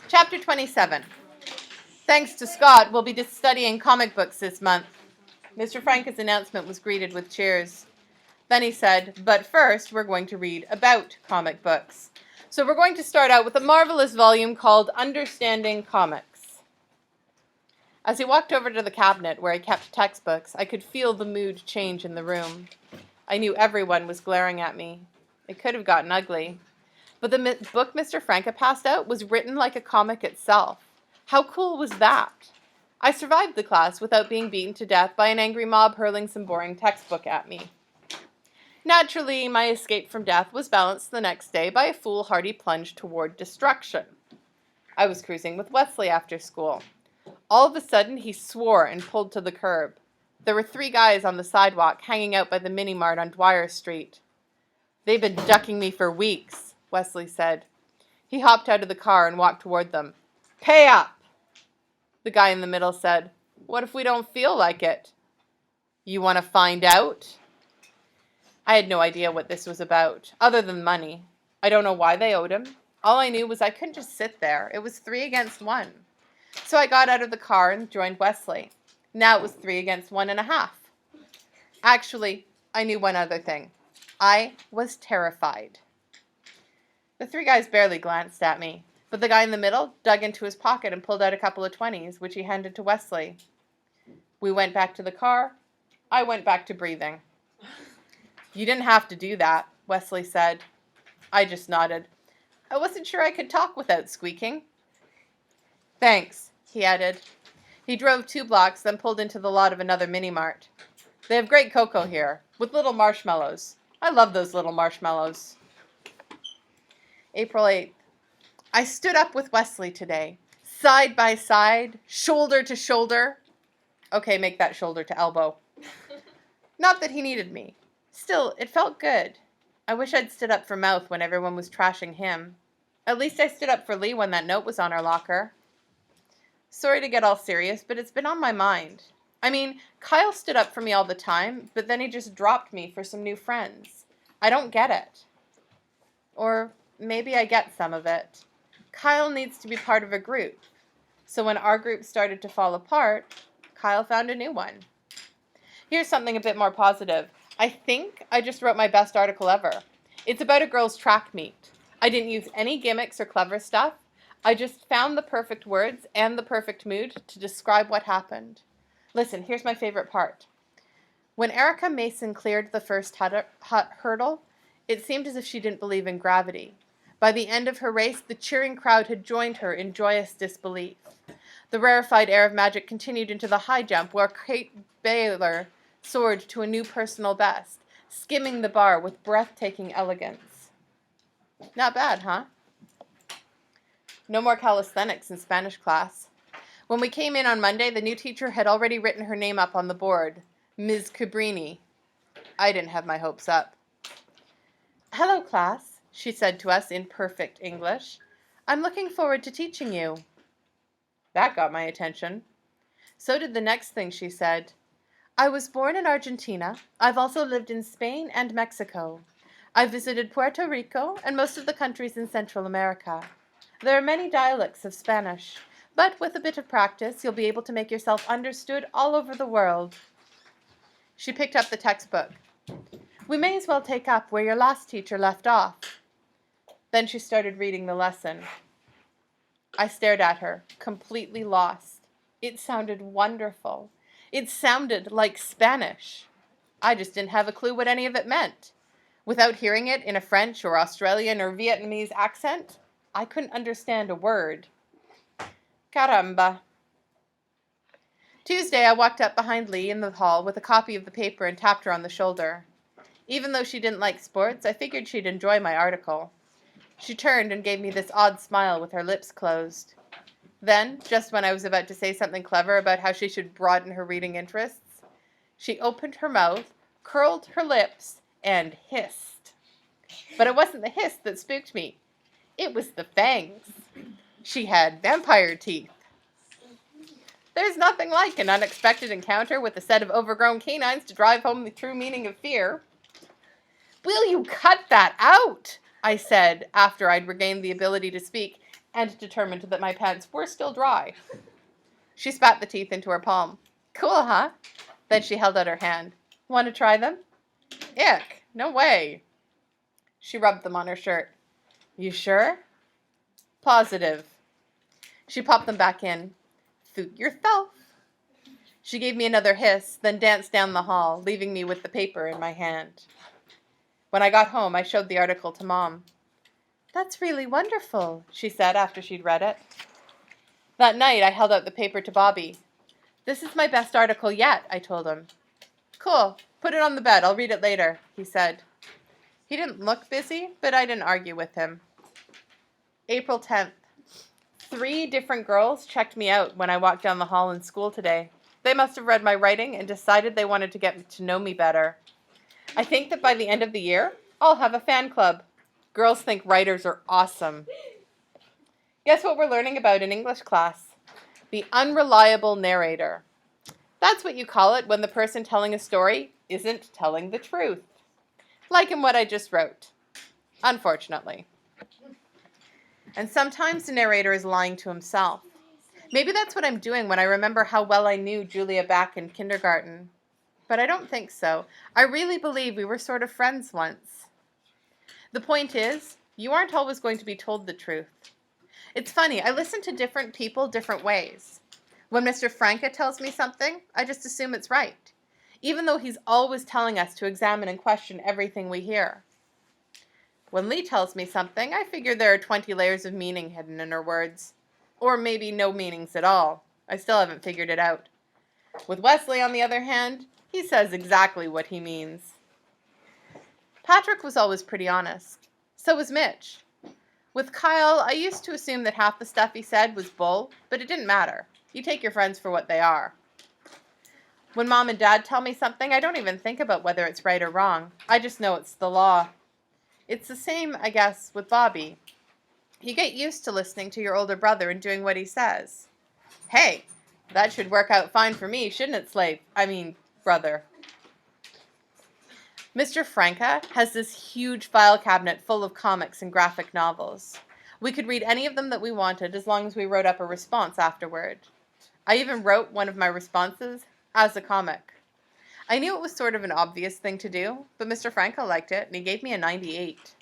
Chapter 27. Thanks to Scott, we'll be studying comic books this month. Mr. Franke's announcement was greeted with cheers. Then he said, but first we're going to read about comic books. So we're going to start out with a marvelous volume called Understanding Comics. As he walked over to the cabinet where he kept textbooks, I could feel the mood change in the room. I knew everyone was glaring at me. It could have gotten ugly. But the book Mr. Franke passed out was written like a comic itself. How cool was that? I survived the class without being beaten to death by an angry mob hurling some boring textbook at me. Naturally, my escape from death was balanced the next day by a foolhardy plunge toward destruction. I was cruising with Wesley after school. All of a sudden, he swore and pulled to the curb. There were 3 guys on the sidewalk hanging out by the mini-mart on Dwyer Street. They've been ducking me for weeks, Wesley said. He hopped out of the car and walked toward them. Pay up! The guy in the middle said, what if we don't feel like it? You want to find out? I had no idea what this was about, other than money. I don't know why they owed him. All I knew was I couldn't just sit there. It was 3 against 1. So I got out of the car and joined Wesley. Now it was 3 against 1.5. Actually, I knew one other thing. I was terrified. The 3 guys barely glanced at me, but the guy in the middle dug into his pocket and pulled out a couple of 20s, which he handed to Wesley. We went back to the car. I went back to breathing. You didn't have to do that, Wesley said. I just nodded. I wasn't sure I could talk without squeaking. Thanks, he added. He drove 2 blocks, then pulled into the lot of another mini-mart. They have great cocoa here, with little marshmallows. I love those little marshmallows. April 8th. I stood up with Wesley today, side by side, shoulder to shoulder. Okay, make that shoulder to elbow. Not that he needed me. Still, it felt good. I wish I'd stood up for Mouth when everyone was trashing him. At least I stood up for Lee when that note was on our locker. Sorry to get all serious, but it's been on my mind. I mean, Kyle stood up for me all the time, but then he just dropped me for some new friends. I don't get it. Or maybe I get some of it. Kyle needs to be part of a group. So when our group started to fall apart, Kyle found a new one. Here's something a bit more positive. I think I just wrote my best article ever. It's about a girls' track meet. I didn't use any gimmicks or clever stuff. I just found the perfect words and the perfect mood to describe what happened. Listen, here's my favorite part. When Erica Mason cleared the first hurdle, it seemed as if she didn't believe in gravity. By the end of her race, the cheering crowd had joined her in joyous disbelief. The rarefied air of magic continued into the high jump, where Kate Baylor soared to a new personal best, skimming the bar with breathtaking elegance. Not bad, huh? No more calisthenics in Spanish class. When we came in on Monday, the new teacher had already written her name up on the board, Ms. Cabrini. I didn't have my hopes up. Hello, class, she said to us in perfect English. I'm looking forward to teaching you. That got my attention. So did the next thing she said. I was born in Argentina. I've also lived in Spain and Mexico. I've visited Puerto Rico and most of the countries in Central America. There are many dialects of Spanish, but with a bit of practice, you'll be able to make yourself understood all over the world. She picked up the textbook. We may as well take up where your last teacher left off. Then she started reading the lesson. I stared at her, completely lost. It sounded wonderful. It sounded like Spanish. I just didn't have a clue what any of it meant. Without hearing it in a French or Australian or Vietnamese accent, I couldn't understand a word. Caramba. Tuesday, I walked up behind Lee in the hall with a copy of the paper and tapped her on the shoulder. Even though she didn't like sports, I figured she'd enjoy my article. She turned and gave me this odd smile with her lips closed. Then, just when I was about to say something clever about how she should broaden her reading interests, she opened her mouth, curled her lips, and hissed. But it wasn't the hiss that spooked me. It was the fangs. She had vampire teeth. There's nothing like an unexpected encounter with a set of overgrown canines to drive home the true meaning of fear. Will you cut that out? I said, after I'd regained the ability to speak, and determined that my pants were still dry. She spat the teeth into her palm. Cool, huh? Then she held out her hand. Want to try them? Ick, no way. She rubbed them on her shirt. You sure? Positive. She popped them back in. Suit yourself. She gave me another hiss, then danced down the hall, leaving me with the paper in my hand. When I got home, I showed the article to Mom. That's really wonderful, she said after she'd read it. That night, I held out the paper to Bobby. This is my best article yet, I told him. Cool. Put it on the bed. I'll read it later, he said. He didn't look busy, but I didn't argue with him. April 10th. 3 different girls checked me out when I walked down the hall in school today. They must have read my writing and decided they wanted to get to know me better. I think that by the end of the year, I'll have a fan club. Girls think writers are awesome. Guess what we're learning about in English class? The unreliable narrator. That's what you call it when the person telling a story isn't telling the truth. Like in what I just wrote. Unfortunately. And sometimes the narrator is lying to himself. Maybe that's what I'm doing when I remember how well I knew Julia back in kindergarten. But I don't think so. I really believe we were sort of friends once. The point is, you aren't always going to be told the truth. It's funny, I listen to different people different ways. When Mr. Franca tells me something, I just assume it's right, even though he's always telling us to examine and question everything we hear. When Lee tells me something, I figure there are 20 layers of meaning hidden in her words. Or maybe no meanings at all. I still haven't figured it out. With Wesley, on the other hand, he says exactly what he means. Patrick was always pretty honest. So was Mitch. With Kyle, I used to assume that half the stuff he said was bull, but it didn't matter. You take your friends for what they are. When Mom and Dad tell me something, I don't even think about whether it's right or wrong. I just know it's the law. It's the same, I guess, with Bobby. You get used to listening to your older brother and doing what he says. Hey, that should work out fine for me, shouldn't it, brother? Mr. Franca has this huge file cabinet full of comics and graphic novels. We could read any of them that we wanted as long as we wrote up a response afterward. I even wrote one of my responses as a comic. I knew it was sort of an obvious thing to do, but Mr. Franca liked it, and he gave me a 98.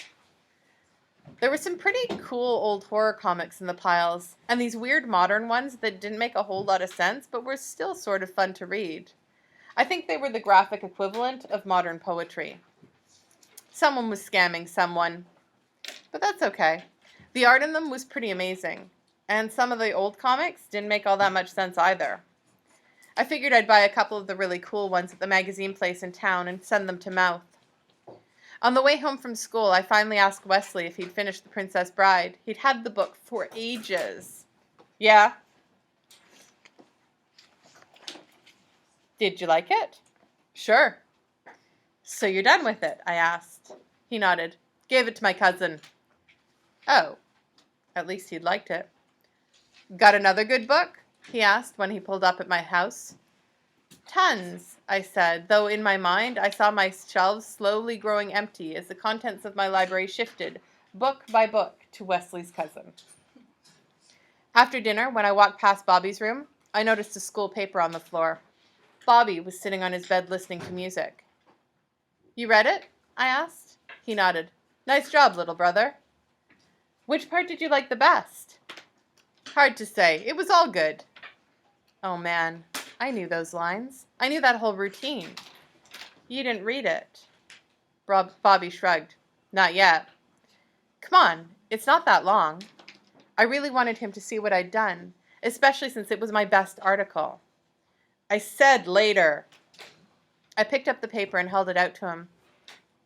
There were some pretty cool old horror comics in the piles, and these weird modern ones that didn't make a whole lot of sense, but were still sort of fun to read. I think they were the graphic equivalent of modern poetry. Someone was scamming someone, but that's okay. The art in them was pretty amazing, and some of the old comics didn't make all that much sense either. I figured I'd buy a couple of the really cool ones at the magazine place in town and send them to Mouth. On the way home from school, I finally asked Wesley if he'd finished The Princess Bride. He'd had the book for ages. Yeah? Did you like it? Sure. So you're done with it? I asked. He nodded. Gave it to my cousin. Oh, at least he'd liked it. Got another good book? He asked when he pulled up at my house. Tons, I said, though in my mind I saw my shelves slowly growing empty as the contents of my library shifted, book by book, to Wesley's cousin. After dinner, when I walked past Bobby's room, I noticed a school paper on the floor. Bobby was sitting on his bed listening to music. You read it? I asked. He nodded. Nice job, little brother. Which part did you like the best? Hard to say. It was all good. Oh, man. I knew those lines. I knew that whole routine. You didn't read it. Bobby shrugged. Not yet. Come on. It's not that long. I really wanted him to see what I'd done, especially since it was my best article. I said later. I picked up the paper and held it out to him.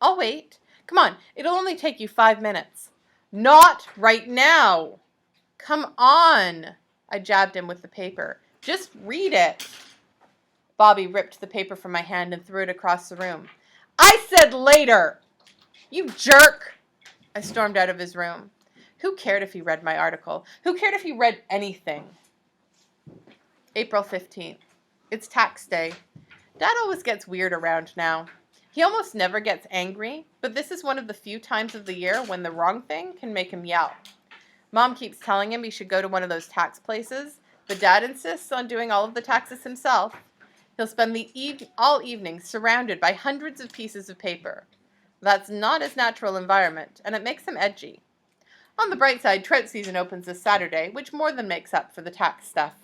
I'll wait. Come on. It'll only take you 5 minutes. Not right now. Come on. I jabbed him with the paper. Just read it. Bobby ripped the paper from my hand and threw it across the room. I said later. You jerk. I stormed out of his room. Who cared if he read my article? Who cared if he read anything? April 15th. It's tax day. Dad always gets weird around now. He almost never gets angry, but this is one of the few times of the year when the wrong thing can make him yell. Mom keeps telling him he should go to one of those tax places, but Dad insists on doing all of the taxes himself. He'll spend all evening surrounded by hundreds of pieces of paper. That's not his natural environment, and it makes him edgy. On the bright side, trout season opens this Saturday, which more than makes up for the tax stuff.